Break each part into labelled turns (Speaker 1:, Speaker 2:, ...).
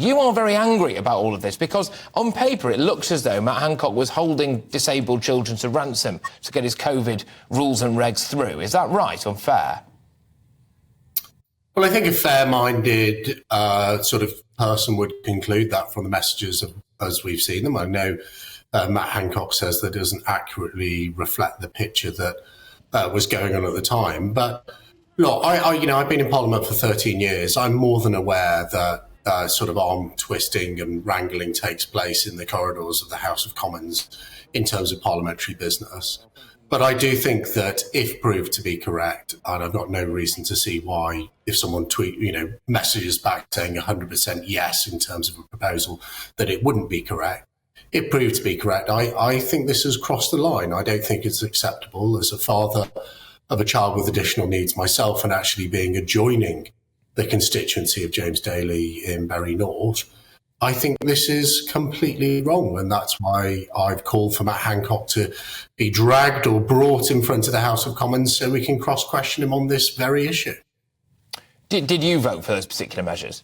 Speaker 1: You are very angry about all of this because on paper it looks as though Matt Hancock was holding disabled children to ransom to get his COVID rules and regs through. Is that right or fair?
Speaker 2: Well, I think a fair-minded sort of person would conclude that from the messages as we've seen them. I know Matt Hancock says that doesn't accurately reflect the picture that was going on at the time. But look, I've been in Parliament for 13 years. I'm more than aware that sort of arm twisting and wrangling takes place in the corridors of the House of Commons in terms of parliamentary business. But I do think that if proved to be correct, and I've got no reason to see why, if someone messages back saying 100% yes in terms of a proposal, that it wouldn't be correct. If proved to be correct, I think this has crossed the line. I don't think it's acceptable as a father of a child with additional needs myself, and actually being adjoining the constituency of James Daly in Bury North. I think this is completely wrong, and that's why I've called for Matt Hancock to be dragged or brought in front of the House of Commons so we can cross-question him on this very issue.
Speaker 1: Did you vote for those particular measures?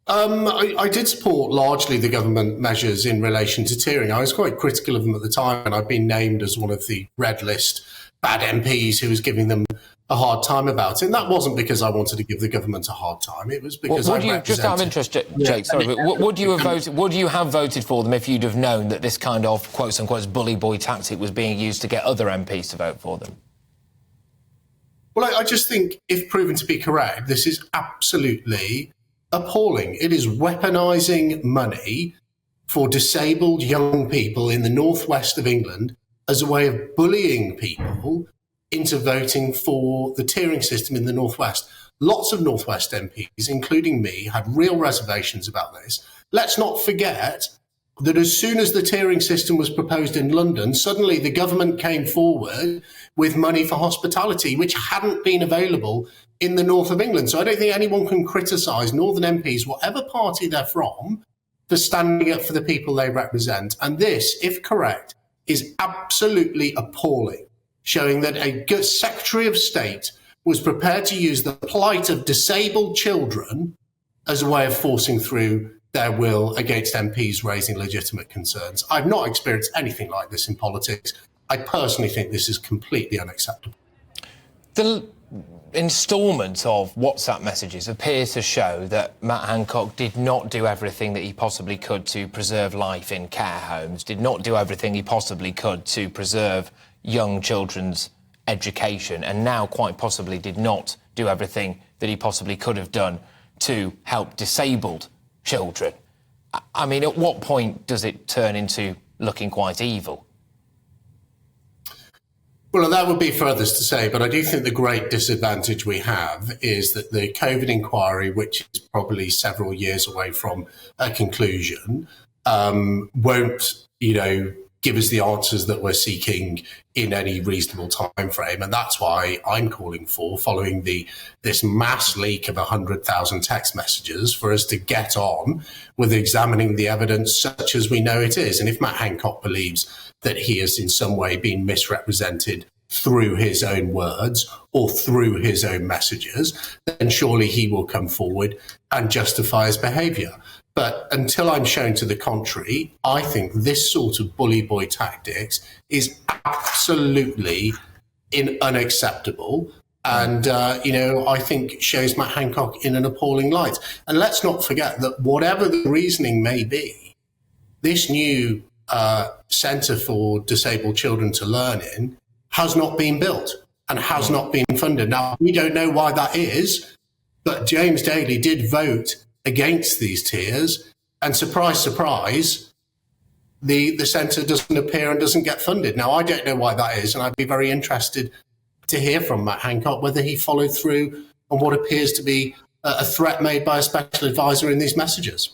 Speaker 2: I did support largely the government measures in relation to tiering. I was quite critical of them at the time, and I've been named as one of the red list bad MPs who was giving them a hard time about it. And that wasn't because I wanted to give the government a hard time. It was because
Speaker 1: just out of interest, Jake, sorry, but would you have voted for them if you'd have known that this kind of quote-unquote bully boy tactic was being used to get other MPs to vote for them?
Speaker 2: Well, I just think, if proven to be correct, this is absolutely appalling. It is weaponising money for disabled young people in the northwest of England as a way of bullying people into voting for the tiering system in the northwest. Lots of northwest MPs, including me, had real reservations about this. Let's not forget that as soon as the tiering system was proposed in London, suddenly the government came forward with money for hospitality, which hadn't been available in the north of England. So I don't think anyone can criticise northern MPs, whatever party they're from, for standing up for the people they represent. And this, if correct, is absolutely appalling, showing that a Secretary of State was prepared to use the plight of disabled children as a way of forcing through their will against MPs raising legitimate concerns. I've not experienced anything like this in politics. I personally think this is completely unacceptable.
Speaker 1: The instalment of WhatsApp messages appear to show that Matt Hancock did not do everything that he possibly could to preserve life in care homes, did not do everything he possibly could to preserve young children's education, and now quite possibly did not do everything that he possibly could have done to help disabled children. I mean, at what point does it turn into looking quite evil?
Speaker 2: Well, that would be for others to say, but I do think the great disadvantage we have is that the COVID inquiry, which is probably several years away from a conclusion, won't, give us the answers that we're seeking in any reasonable time frame. And that's why I'm calling for, following this mass leak of 100,000 text messages, for us to get on with examining the evidence such as we know it is. And if Matt Hancock believes that he has in some way been misrepresented through his own words or through his own messages, then surely he will come forward and justify his behaviour. But until I'm shown to the contrary, I think this sort of bully boy tactics is absolutely unacceptable. And, I think shows Matt Hancock in an appalling light. And let's not forget that whatever the reasoning may be, this new Centre for Disabled Children to Learn in has not been built and has not been funded. Now, we don't know why that is, but James Daly did vote against these tiers, and surprise, surprise, the centre doesn't appear and doesn't get funded. Now, I don't know why that is, and I'd be very interested to hear from Matt Hancock whether he followed through on what appears to be a threat made by a special advisor in these messages.